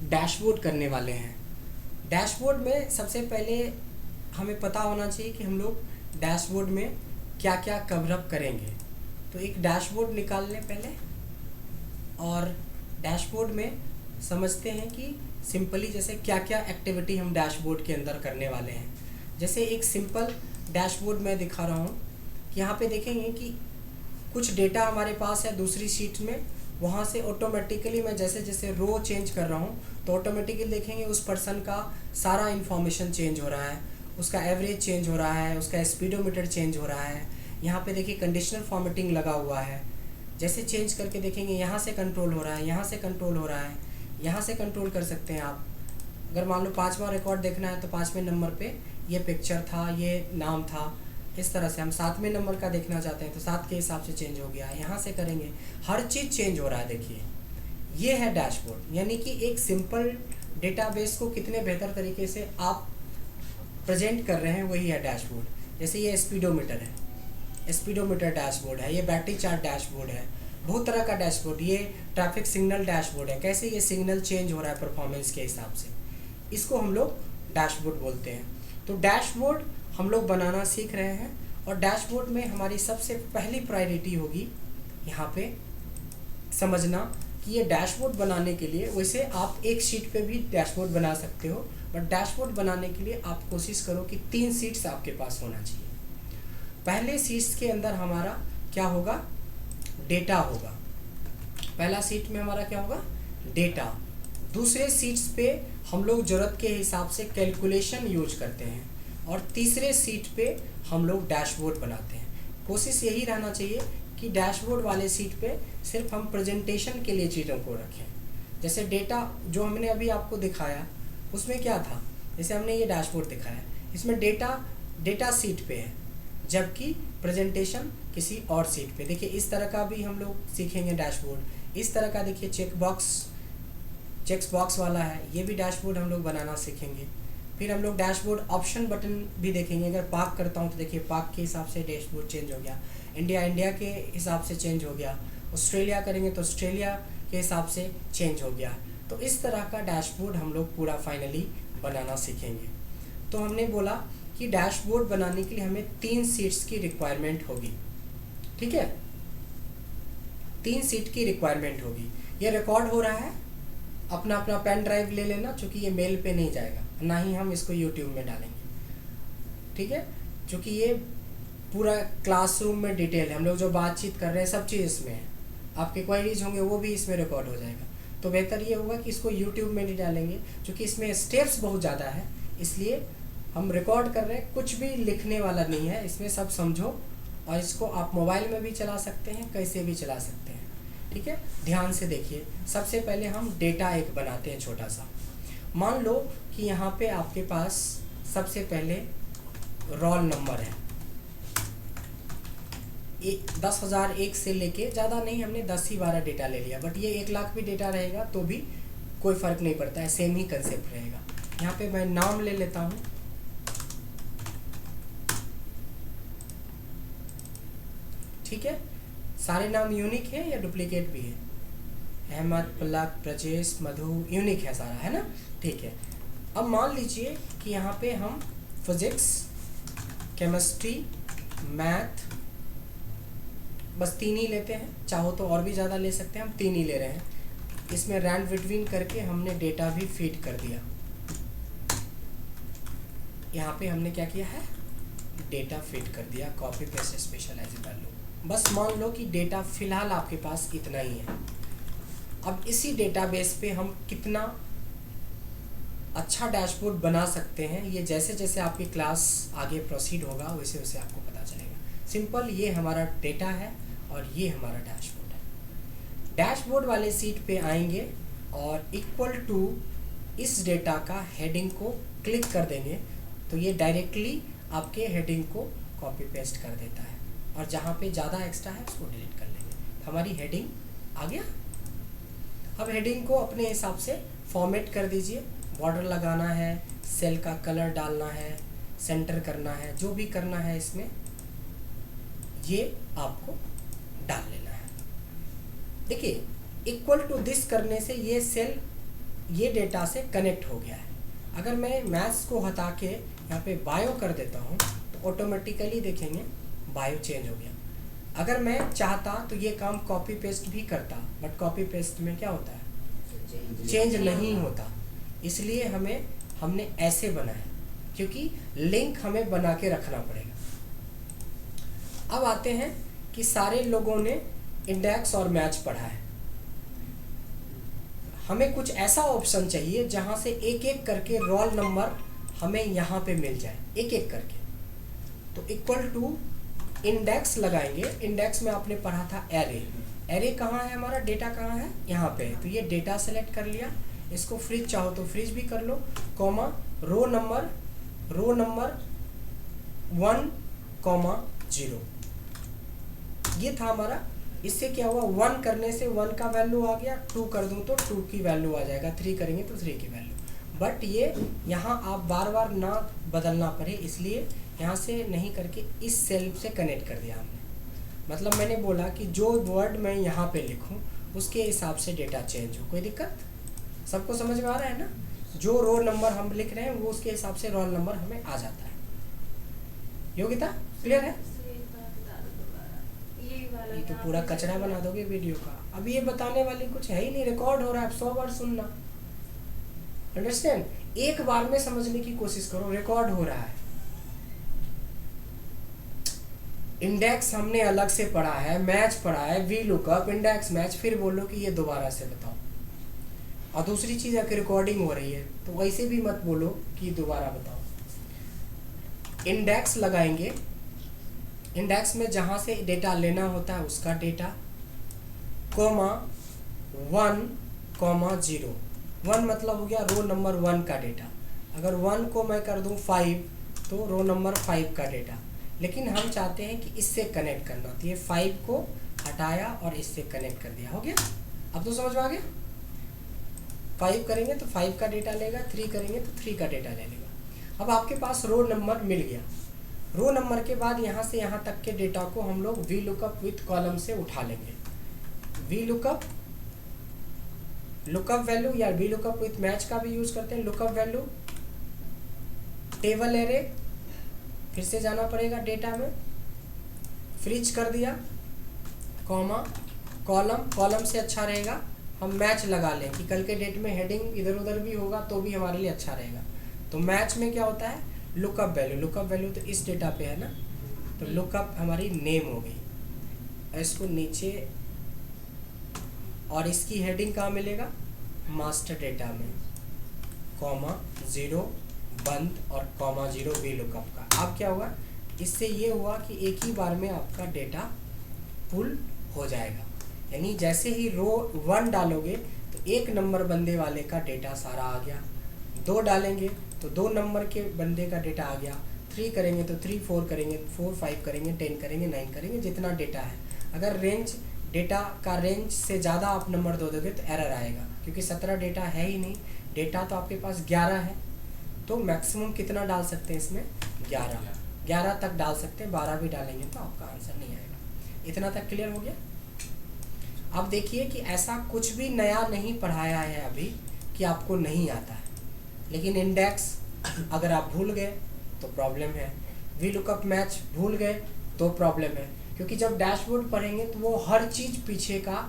Dashboard करने वाले हैं। डैशबोर्ड में सबसे पहले हमें पता होना चाहिए कि हम लोग डैशबोर्ड में क्या क्या कवर अप करेंगे। तो एक डैशबोर्ड निकाल लें पहले, और डैशबोर्ड में समझते हैं कि सिंपली जैसे क्या क्या एक्टिविटी हम डैशबोर्ड के अंदर करने वाले हैं। जैसे एक सिंपल डैशबोर्ड मैं दिखा रहा हूँ कि यहाँ पे देखेंगे कि कुछ डेटा हमारे पास है दूसरी शीट में, वहाँ से ऑटोमेटिकली मैं जैसे जैसे रो चेंज कर रहा हूँ तो ऑटोमेटिकली देखेंगे उस पर्सन का सारा इन्फॉर्मेशन चेंज हो रहा है, उसका एवरेज चेंज हो रहा है, उसका स्पीडोमीटर चेंज हो रहा है। यहाँ पे देखिए कंडीशनल फॉर्मेटिंग लगा हुआ है, जैसे चेंज करके देखेंगे यहाँ से कंट्रोल हो रहा है, यहाँ से कंट्रोल हो रहा है, यहाँ से कंट्रोल कर सकते हैं आप। अगर मान लो 5वां रिकॉर्ड देखना है तो 5वें नंबर पे ये पिक्चर था, ये नाम था, इस तरह से हम 7वें नंबर का देखना चाहते हैं तो 7 के हिसाब से चेंज हो गया, यहाँ से करेंगे, हर चीज़ चेंज हो रहा है। देखिए ये है डैशबोर्ड, यानी कि एक सिंपल डेटाबेस को कितने बेहतर तरीके से आप प्रेजेंट कर रहे हैं वही है डैशबोर्ड। जैसे ये स्पीडोमीटर है, स्पीडोमीटर डैशबोर्ड है, ये बैटरी चार्ट डैशबोर्ड है, बहुत तरह का डैशबोर्ड, ये ट्रैफिक सिग्नल डैशबोर्ड है, कैसे ये सिग्नल चेंज हो रहा है परफॉर्मेंस के हिसाब से, इसको हम लोग डैशबोर्ड बोलते हैं। तो डैशबोर्ड हम लोग बनाना सीख रहे हैं, और डैशबोर्ड में हमारी सबसे पहली प्रायोरिटी होगी यहाँ पे समझना कि ये डैशबोर्ड बनाने के लिए, वैसे आप एक शीट पे भी डैशबोर्ड बना सकते हो, बट डैशबोर्ड बनाने के लिए आप कोशिश करो कि 3 शीट्स आपके पास होना चाहिए। पहले शीट्स के अंदर हमारा क्या होगा, डेटा होगा। पहला शीट में हमारा क्या होगा, डेटा। दूसरे शीट्स पे हम लोग ज़रूरत के हिसाब से कैलकुलेशन यूज करते हैं, और तीसरे शीट पे हम लोग डैशबोर्ड बनाते हैं। कोशिश यही रहना चाहिए कि डैशबोर्ड वाले शीट पे सिर्फ हम प्रेजेंटेशन के लिए चीज़ों को रखें। जैसे डेटा जो हमने अभी आपको दिखाया उसमें क्या था, जैसे हमने ये डैशबोर्ड दिखाया, इसमें डेटा शीट पे है, जबकि प्रेजेंटेशन किसी और शीट पे। देखिए इस तरह का भी हम लोग सीखेंगे डैशबोर्ड। इस तरह का देखिए चेक्स बॉक्स वाला है, ये भी डैशबोर्ड हम लोग बनाना सीखेंगे। फिर हम लोग डैशबोर्ड ऑप्शन बटन भी देखेंगे। अगर पार्क करता हूँ तो देखिए पार्क के हिसाब से डैशबोर्ड चेंज हो गया, इंडिया के हिसाब से चेंज हो गया, ऑस्ट्रेलिया करेंगे तो ऑस्ट्रेलिया के हिसाब से चेंज हो गया। तो इस तरह का डैशबोर्ड हम लोग पूरा फाइनली बनाना सीखेंगे। तो हमने बोला कि डैशबोर्ड बनाने के लिए हमें 3 शीट्स की रिक्वायरमेंट होगी, ठीक है, 3 शीट की रिक्वायरमेंट होगी। ये रिकॉर्ड हो रहा है, अपना अपना पेन ड्राइव ले लेना, क्योंकि ये मेल पे नहीं जाएगा, ना ही हम इसको यूट्यूब में डालेंगे, ठीक है, क्योंकि ये पूरा क्लासरूम में डिटेल है, हम लोग जो बातचीत कर रहे हैं सब चीज़ इसमें है, आपके क्वेरीज होंगे वो भी इसमें रिकॉर्ड हो जाएगा। तो बेहतर ये होगा कि इसको यूट्यूब में नहीं डालेंगे, क्योंकि इसमें स्टेप्स बहुत ज़्यादा है, इसलिए हम रिकॉर्ड कर रहे हैं, कुछ भी लिखने वाला नहीं है इसमें, सब समझो। और इसको आप मोबाइल में भी चला सकते हैं, कैसे भी चला सकते हैं, ठीक है। ध्यान से देखिए, सबसे पहले हम डेटा एक बनाते हैं छोटा सा। मान लो कि यहाँ पे आपके पास सबसे पहले रोल नंबर है, 10,001 से लेके ज़्यादा नहीं, हमने 10 ही 12 डेटा ले लिया, बट ये 1 लाख भी डेटा रहेगा तो भी कोई फ़र्क नहीं पड़ता है, सेम ही कंसेप्ट रहेगा। यहाँ पे मैं नाम ले लेता हूँ, ठीक है। सारे नाम यूनिक है या डुप्लीकेट भी है, अहमद, पलक, ब्रजेश, मधु, यूनिक है सारा, है ना, ठीक है। अब मान लीजिए कि यहाँ पे हम फिजिक्स, केमिस्ट्री, मैथ, बस 3 ही लेते हैं, चाहो तो और भी ज़्यादा ले सकते हैं, हम 3 ही ले रहे हैं। इसमें रैंड बिटवीन करके हमने डेटा भी फीड कर दिया। यहाँ पे हमने क्या किया है, डेटा फीड कर दिया, कॉपी पेस्ट स्पेशलाइज वैल्यू। बस मान लो कि डेटा फ़िलहाल आपके पास इतना ही है। अब इसी डेटाबेस पे हम कितना अच्छा डैशबोर्ड बना सकते हैं, ये जैसे जैसे आपकी क्लास आगे प्रोसीड होगा वैसे वैसे आपको पता चलेगा। सिंपल, ये हमारा डेटा है और ये हमारा डैशबोर्ड है। डैशबोर्ड वाले सीट पे आएंगे और इक्वल टू इस डेटा का हेडिंग को क्लिक कर देंगे तो ये डायरेक्टली आपके हेडिंग को कॉपी पेस्ट कर देता है, और जहाँ पे ज़्यादा एक्स्ट्रा है उसको डिलीट कर लेंगे। हमारी हेडिंग आ गया। अब हेडिंग को अपने हिसाब से फॉर्मेट कर दीजिए, बॉर्डर लगाना है, सेल का कलर डालना है, सेंटर करना है, जो भी करना है इसमें ये आपको डाल लेना है। देखिए इक्वल टू दिस करने से ये सेल ये डेटा से कनेक्ट हो गया है। अगर मैं मैथ्स को हटा के यहाँ पे बायो कर देता हूँ तो ऑटोमेटिकली देखेंगे बायो चेंज हो गया। अगर मैं चाहता तो ये काम कॉपी पेस्ट भी करता, बट कॉपी पेस्ट में क्या होता है, चेंज नहीं होता। इसलिए हमने ऐसे बनाया, क्योंकि लिंक हमें बना के रखना पड़ेगा। अब आते हैं कि सारे लोगों ने इंडेक्स और मैच पढ़ा है, हमें कुछ ऐसा ऑप्शन चाहिए जहां से एक एक करके रोल नंबर हमें यहाँ पे मिल जाए, एक एक करके। तो इक्वल टू इंडेक्स लगाएंगे। इंडेक्स में आपने पढ़ा था एरे। एरे कहाँ है हमारा, डेटा कहाँ है, यहाँ पे है। तो ये डेटा सेलेक्ट कर लिया, इसको फ्रिज चाहो तो फ्रिज भी कर लो, कॉमा रो नंबर 1, 0। ये था हमारा। इससे क्या हुआ, 1 करने से 1 का वैल्यू आ गया, 2 कर दूं तो 2 की वैल्यू आ जाएगा, 3 करेंगे तो 3 की वैल्यू। बट ये यहाँ आप बार बार ना बदलना पड़े, इसलिए यहाँ से नहीं करके इस सेल से कनेक्ट कर दिया हमने। मतलब मैंने बोला कि जो वर्ड मैं यहाँ पे लिखूँ उसके हिसाब से डेटा चेंज हो। कोई दिक्कत, सबको समझ में आ रहा है ना? जो रोल नंबर हम लिख रहे हैं वो उसके हिसाब से रोल नंबर हमें आ जाता है। योगिता क्लियर है? ये तो पूरा कचरा बना दोगे वीडियो का। अब ये बताने वाली कुछ है ही नहीं, रिकॉर्ड हो रहा है, 100 बार सुनना। अंडरस्टैंड? एक बार में समझने की कोशिश करो, रिकॉर्ड हो रहा है। इंडेक्स हमने अलग से पढ़ा है, मैच पढ़ा है, वी लुकअप, इंडेक्स, मैच, फिर बोलो कि ये दोबारा से बताओ। और दूसरी चीज़ है कि रिकॉर्डिंग हो रही है, तो वैसे भी मत बोलो कि दोबारा बताओ। इंडेक्स लगाएंगे, इंडेक्स में जहाँ से डेटा लेना होता है उसका डेटा, कॉमा 1, 0। 1 मतलब हो गया रो नंबर 1 का डेटा। अगर 1 को मैं कर दूँ 5 तो रो नंबर 5 का डेटा। लेकिन हम चाहते हैं कि इससे कनेक्ट करना, तो ये 5 को हटाया और इससे कनेक्ट कर दिया। हो गया? अब तो समझ में आ गया? 5 करेंगे तो 5 का डेटा लेगा, 3 करेंगे तो 3 का डेटा ले लेगा। अब आपके पास रो नंबर मिल गया। रो नंबर के बाद यहाँ से यहाँ तक के डेटा को हम लोग वी लुकअप विथ कॉलम से उठा लेंगे। वी लुकअप वैल्यू या वी लुकअप विथ मैच का भी यूज करते हैं। लुकअप वैल्यू, टेबल एरे, फिर से जाना पड़ेगा डेटा में, फ्रिज कर दिया, कॉमा कॉलम से अच्छा रहेगा हम मैच लगा लें कि कल के डेट में हेडिंग इधर उधर भी होगा तो भी हमारे लिए अच्छा रहेगा। तो मैच में क्या होता है, लुकअप वैल्यू तो इस डेटा पे है ना, तो लुकअप हमारी नेम हो गई। इसको नीचे, और इसकी हेडिंग कहाँ मिलेगा, मास्टर डेटा में, कॉमा 0 बंद और कॉमा 0 वी लुकअप का। अब क्या हुआ, इससे ये हुआ कि एक ही बार में आपका डेटा पुल हो जाएगा। यानी जैसे ही रो 1 डालोगे तो 1 नंबर बंदे वाले का डेटा सारा आ गया, 2 डालेंगे तो 2 नंबर के बंदे का डेटा आ गया, 3 करेंगे तो 3, 4 करेंगे 4, 5 करेंगे, 10 करेंगे, 9 करेंगे, जितना डेटा है। अगर डेटा का रेंज से ज़्यादा आप नंबर दे दोगे तो एरर आएगा, क्योंकि 17 डेटा है ही नहीं, डेटा तो आपके पास 11 है। तो मैक्सिमम कितना डाल सकते हैं इसमें, 11 तक डाल सकते हैं, 12 भी डालेंगे तो आपका आंसर नहीं आएगा। इतना तक क्लियर हो गया? अब देखिए कि ऐसा कुछ भी नया नहीं पढ़ाया है अभी कि आपको नहीं आता है, लेकिन इंडेक्स अगर आप भूल गए तो प्रॉब्लम है, वी लुकअप मैच भूल गए तो प्रॉब्लम है, क्योंकि जब डैशबोर्ड पढ़ेंगे तो वो हर चीज़ पीछे का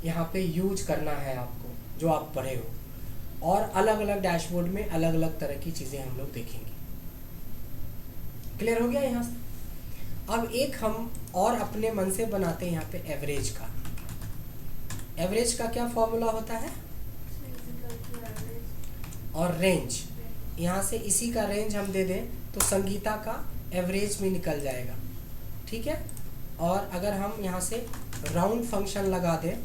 यहाँ पे यूज करना है आपको जो आप पढ़े हो, और अलग अलग डैशबोर्ड में अलग अलग तरह की चीज़ें हम लोग देखेंगे। क्लियर हो गया यहाँ से? अब एक हम और अपने मन से बनाते हैं यहाँ पे एवरेज का। एवरेज का क्या फॉर्मूला होता है, और रेंज, यहाँ से इसी का रेंज हम दे दें तो संगीता का एवरेज में निकल जाएगा, ठीक है। और अगर हम यहाँ से राउंड फंक्शन लगा दें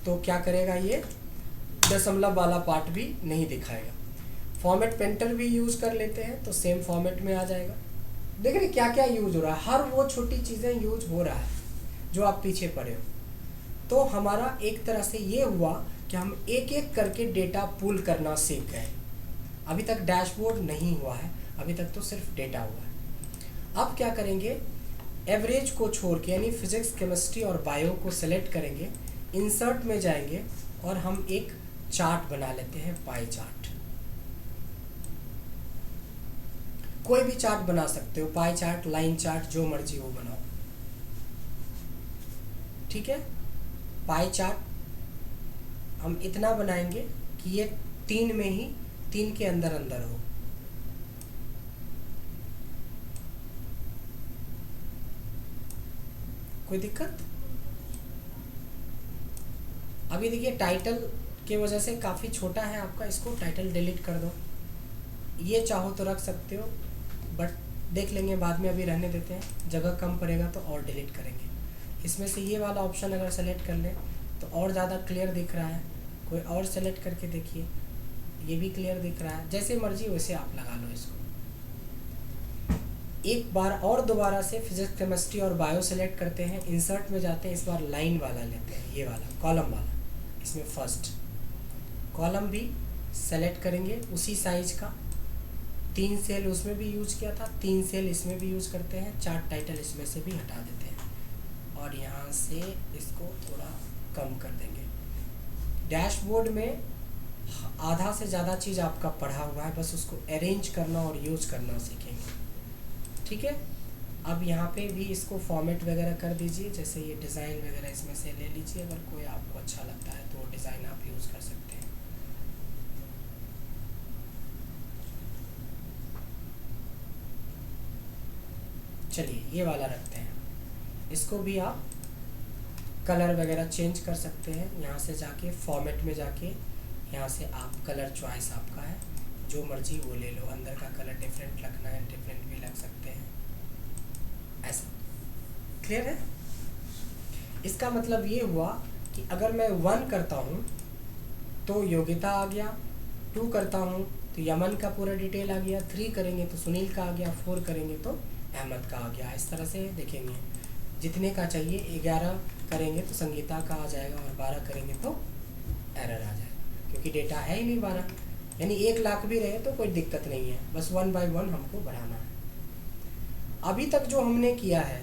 तो क्या करेगा, ये दशमलव वाला पार्ट भी नहीं दिखाएगा। फॉर्मेट पेंटर भी यूज़ कर लेते हैं तो सेम फॉर्मेट में आ जाएगा। देख रहे क्या क्या यूज हो रहा है, हर वो छोटी चीज़ें यूज हो रहा है जो आप पीछे पढ़े हो। तो हमारा एक तरह से ये हुआ कि हम एक एक करके डेटा पुल करना सीख गए। अभी तक डैशबोर्ड नहीं हुआ है, अभी तक तो सिर्फ डेटा हुआ है। अब क्या करेंगे, एवरेज को छोड़ के यानी फिजिक्स, केमिस्ट्री और बायो को सेलेक्ट करेंगे, इंसर्ट में जाएंगे और हम एक चार्ट बना लेते हैं, पाई चार्ट। कोई भी चार्ट बना सकते हो, पाई चार्ट, लाइन चार्ट, जो मर्जी वो बनाओ। ठीक है, पाई चार्ट हम इतना बनाएंगे कि ये 3 में ही, 3 के अंदर अंदर हो। कोई दिक्कत? अभी देखिए टाइटल की वजह से काफ़ी छोटा है आपका, इसको टाइटल डिलीट कर दो। ये चाहो तो रख सकते हो, बट देख लेंगे बाद में, अभी रहने देते हैं, जगह कम पड़ेगा तो और डिलीट करेंगे। इसमें से ये वाला ऑप्शन अगर सेलेक्ट कर लें तो और ज़्यादा क्लियर दिख रहा है। कोई और सेलेक्ट करके देखिए, ये भी क्लियर दिख रहा है। जैसे मर्जी वैसे आप लगा लो इसको। एक बार और दोबारा से फिजिक्स, केमिस्ट्री और बायो सेलेक्ट करते हैं, इंसर्ट में जाते हैं, इस बार लाइन वाला लेते हैं, ये वाला कॉलम वाला। इसमें फर्स्ट कॉलम भी सेलेक्ट करेंगे उसी साइज का, 3 सेल उसमें भी यूज किया था, 3 सेल इसमें भी यूज करते हैं। चार्ट टाइटल इसमें से भी हटा देते हैं और यहाँ से इसको थोड़ा कम कर देंगे। डैशबोर्ड में आधा से ज़्यादा चीज़ आपका पढ़ा हुआ है, बस उसको अरेंज करना और यूज करना सीखेंगे। ठीक है, अब यहाँ पे भी इसको फॉर्मेट वगैरह कर दीजिए, जैसे ये डिज़ाइन वगैरह इसमें से ले लीजिए, अगर कोई आपको अच्छा लगता है तो वो डिज़ाइन आप यूज़ कर सकते हैं। चलिए ये वाला रखते हैं, इसको भी आप कलर वगैरह चेंज कर सकते हैं। यहाँ से जाके फॉर्मेट में जाके यहाँ से आप कलर चॉइस आपका है, जो मर्जी वो ले लो। अंदर का कलर डिफरेंट रखना है, डिफरेंट भी लग सकते हैं, ऐसा। क्लियर है? इसका मतलब ये हुआ कि अगर मैं 1 करता हूँ तो योगिता आ गया, 2 करता हूँ तो यमन का पूरा डिटेल आ गया, 3 करेंगे तो सुनील का आ गया, 4 करेंगे तो अहमद का आ गया। इस तरह से देखेंगे, जितने का चाहिए। 11 करेंगे तो संगीता का आ जाएगा और 12 करेंगे तो एरर आ जाएगा, क्योंकि डेटा है ही नहीं 12। यानी 1 लाख भी रहे तो कोई दिक्कत नहीं है, बस 1 बाय 1 हमको बढ़ाना है। अभी तक जो हमने किया है,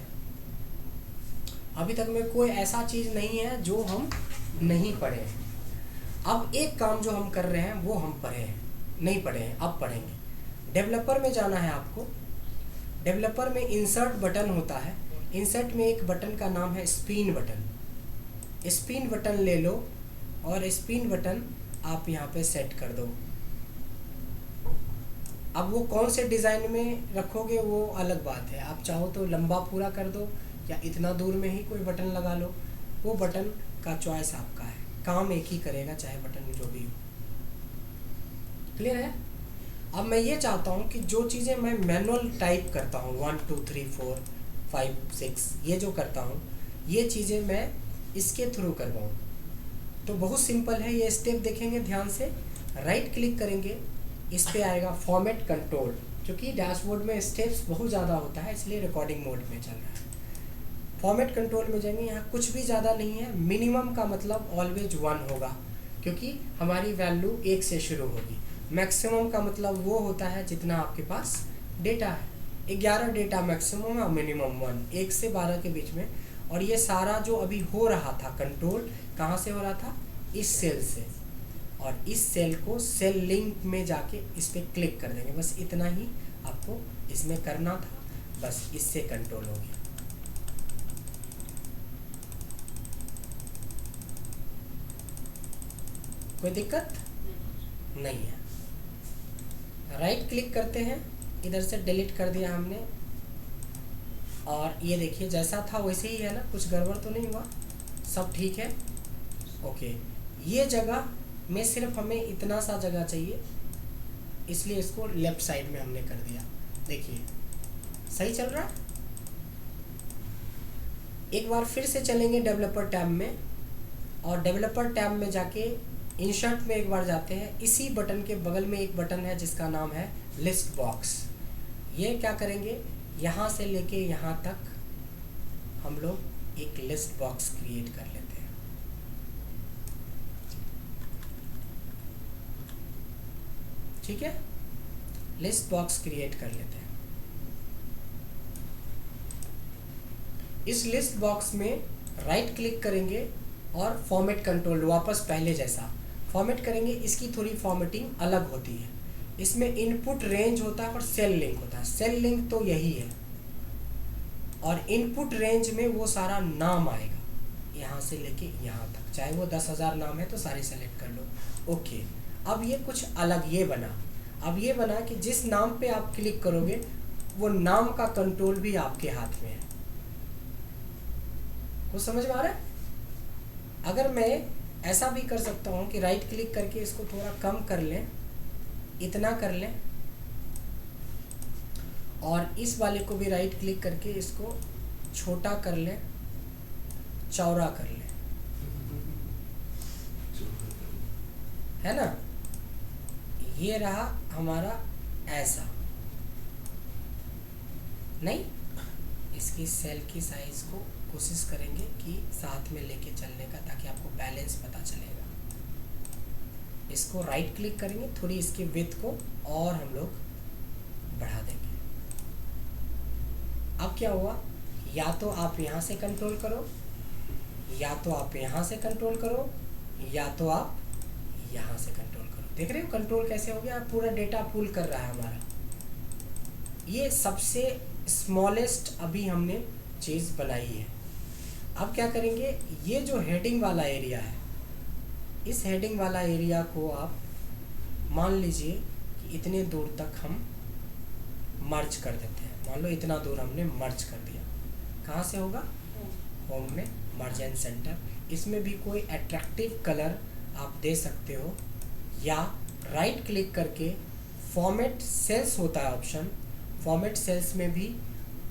अभी तक में कोई ऐसा चीज़ नहीं है जो हम नहीं पढ़े हैं। अब एक काम जो हम कर रहे हैं वो हम पढ़े हैं, नहीं पढ़े हैं, अब पढ़ेंगे। डेवलपर में जाना है आपको। डेवलपर में इंसर्ट बटन होता है, इंसर्ट में एक बटन का नाम है स्पिन बटन। स्पिन बटन ले लो और स्पिन बटन आप यहाँ पे सेट कर दो। अब वो कौन से डिज़ाइन में रखोगे वो अलग बात है, आप चाहो तो लंबा पूरा कर दो या इतना दूर में ही कोई बटन लगा लो, वो बटन का चॉइस आपका है, काम एक ही करेगा चाहे बटन जो भी हो। क्लियर है? अब मैं ये चाहता हूँ कि जो चीज़ें मैं मैनुअल टाइप करता हूँ 1 2 3 4 5 6 ये जो करता हूँ, ये चीज़ें मैं इसके थ्रू करवाऊँ। तो बहुत सिंपल है, ये स्टेप देखेंगे ध्यान से। राइट क्लिक करेंगे, इस पे आएगा फॉर्मेट कंट्रोल। क्योंकि डैशबोर्ड में स्टेप्स बहुत ज़्यादा होता है इसलिए रिकॉर्डिंग मोड में चल रहा है। फॉर्मेट कंट्रोल में जाएंगे, यहाँ कुछ भी ज़्यादा नहीं है, मिनिमम का मतलब ऑलवेज 1 होगा क्योंकि हमारी वैल्यू 1 से शुरू होगी। मैक्सिमम का मतलब वो होता है जितना आपके पास डेटा है। 11 डेटा मैक्सिमम और मिनिमम 1, 1 से 12 के बीच में। और ये सारा जो अभी हो रहा था कंट्रोल कहाँ से हो रहा था? इस सेल से। और इस सेल को सेल लिंक में जाके इस पर क्लिक कर देंगे, बस इतना ही आपको इसमें करना था, बस इससे कंट्रोल हो गया। कोई दिक्कत नहीं है। राइट क्लिक करते हैं, इधर से डिलीट कर दिया हमने। और ये देखिए जैसा था वैसे ही है ना, कुछ गड़बड़ तो नहीं हुआ, सब ठीक है। ओके, ये जगह में सिर्फ हमें इतना सा जगह चाहिए, इसलिए इसको लेफ्ट साइड में हमने कर दिया। देखिए सही चल रहा है। एक बार फिर से चलेंगे डेवलपर टैब में, और डेवलपर टैब में जाके इंसर्ट में एक बार जाते हैं। इसी बटन के बगल में एक बटन है जिसका नाम है लिस्ट बॉक्स। ये क्या करेंगे, यहाँ से लेके यहाँ तक हम लोग एक लिस्ट बॉक्स क्रिएट कर लेते हैं। ठीक है, लिस्ट बॉक्स क्रिएट कर लेते हैं। इस लिस्ट बॉक्स में राइट क्लिक करेंगे और फॉर्मेट कंट्रोल, वापस पहले जैसा फॉर्मेट करेंगे, इसकी थोड़ी फॉर्मेटिंग अलग होती है। इसमें इनपुट रेंज होता है और सेल लिंक होता है। सेल लिंक तो यही है, और इनपुट रेंज में वो सारा नाम आएगा यहाँ से लेके यहाँ तक, चाहे वो 10,000 नाम है तो सारे सेलेक्ट कर लो। ओके, अब ये कुछ अलग ये बना। अब ये बना कि जिस नाम पे आप क्लिक करोगे वो नाम का कंट्रोल भी आपके हाथ में है। कुछ समझ में आ रहा है? अगर मैं ऐसा भी कर सकता हूँ कि राइट क्लिक करके इसको थोड़ा कम कर लें, इतना कर लें, और इस वाले को भी राइट क्लिक करके इसको छोटा कर लें, चौड़ा कर लें, है ना? ये रहा हमारा ऐसा। नहीं, इसकी सेल की साइज को कोशिश करेंगे कि साथ में लेके चलने का, ताकि आपको बैलेंस पता चलेगा। इसको राइट क्लिक करेंगे, थोड़ी इसकी विड्थ को और हम लोग बढ़ा देंगे। अब क्या हुआ, या तो आप यहाँ से कंट्रोल करो, या तो आप यहाँ से कंट्रोल करो, या तो आप यहाँ से कंट्रोल करो। देख रहे हो कंट्रोल कैसे हो गया? पूरा डेटा पुल कर रहा है हमारा। ये सबसे स्मॉलेस्ट अभी हमने चीज़ बनाई है। अब क्या करेंगे, ये जो हेडिंग वाला एरिया है, इस हेडिंग वाला एरिया को आप मान लीजिए कि इतने दूर तक हम मर्ज कर देते हैं। मान लो इतना दूर हमने मर्ज कर दिया। कहाँ से होगा? होम में मर्ज एंड सेंटर। इसमें भी कोई अट्रैक्टिव कलर आप दे सकते हो, या राइट क्लिक करके फॉर्मेट सेल्स होता है ऑप्शन, फॉर्मेट सेल्स में भी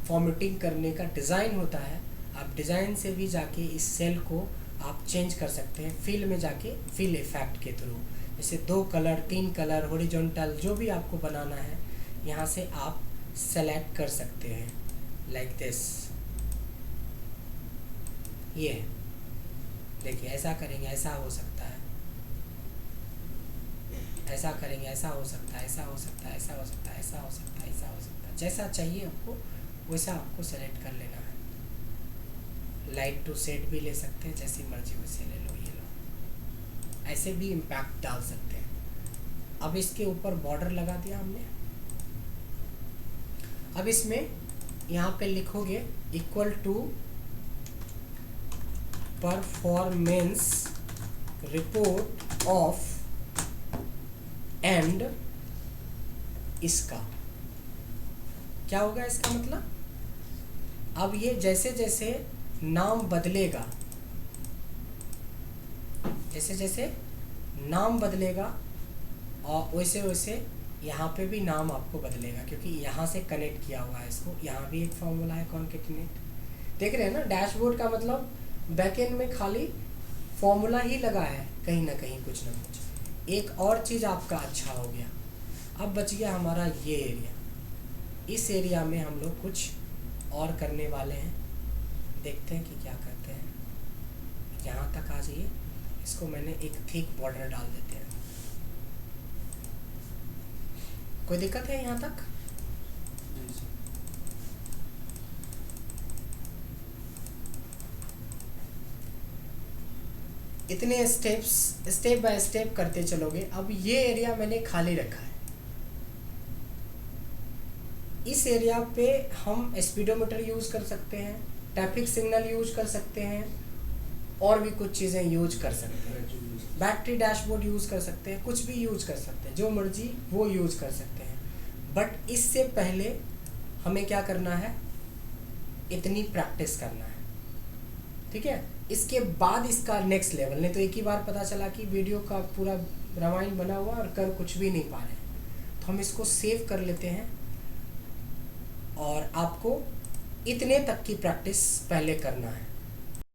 फॉर्मेटिंग करने का डिज़ाइन होता है। आप डिज़ाइन से भी जाके इस सेल को आप चेंज कर सकते हैं, फिल में जाके फिल इफेक्ट के थ्रू। जैसे 2 कलर, 3 कलर, हॉरिजॉन्टल, जो भी आपको बनाना है यहाँ से आप सेलेक्ट कर सकते हैं, लाइक दिस। ये देखिए, ऐसा करेंगे ऐसा हो सकता है, ऐसा करेंगे ऐसा हो सकता है, ऐसा हो सकता है, ऐसा हो सकता है, ऐसा हो सकता है, ऐसा हो सकता है। जैसा चाहिए आपको वैसा आपको सेलेक्ट कर लेना है। लाइट टू सेट भी ले सकते हैं, जैसी मर्जी वैसे ले लो। ये लो, ऐसे भी इम्पैक्ट डाल सकते हैं। अब इसके ऊपर बॉर्डर लगा दिया हमने। अब इसमें यहाँ पे लिखोगे equal to performance report of and इसका क्या होगा? इसका मतलब अब ये जैसे जैसे नाम बदलेगा, जैसे जैसे नाम बदलेगा, और वैसे वैसे यहाँ पे भी नाम आपको बदलेगा, क्योंकि यहाँ से कनेक्ट किया हुआ है इसको। यहाँ भी एक फॉर्मूला है कॉन्केटिनेट। देख रहे हैं ना, डैशबोर्ड का मतलब बैकएंड में खाली फॉर्मूला ही लगा है, कहीं ना कहीं कुछ ना कुछ। एक और चीज़ आपका अच्छा हो गया। अब बच गया हमारा ये एरिया। इस एरिया में हम लोग कुछ और करने वाले हैं, देखते हैं कि क्या करते हैं। यहाँ तक आ जाइए, इसको मैंने एक थिक बॉर्डर डाल देते हैं। कोई दिक्कत है यहाँ तक? इतने स्टेप्स स्टेप बाय स्टेप करते चलोगे। अब ये एरिया मैंने खाली रखा है। इस एरिया पे हम स्पीडोमीटर यूज़ कर सकते हैं, ट्रैफिक सिग्नल यूज कर सकते हैं, और भी कुछ चीज़ें यूज कर सकते हैं। बैटरी डैशबोर्ड यूज़ कर सकते हैं, कुछ भी यूज कर सकते हैं, जो मर्जी वो यूज़ कर सकते हैं। बट इससे पहले हमें क्या करना है, इतनी प्रैक्टिस करना है, ठीक है। इसके बाद इसका नेक्स्ट लेवल। नहीं तो एक ही बार पता चला कि वीडियो का पूरा रामायण बना हुआ और कर कुछ भी नहीं पा रहे हैं। तो हम इसको सेव कर लेते हैं, और आपको इतने तक की प्रैक्टिस पहले करना है।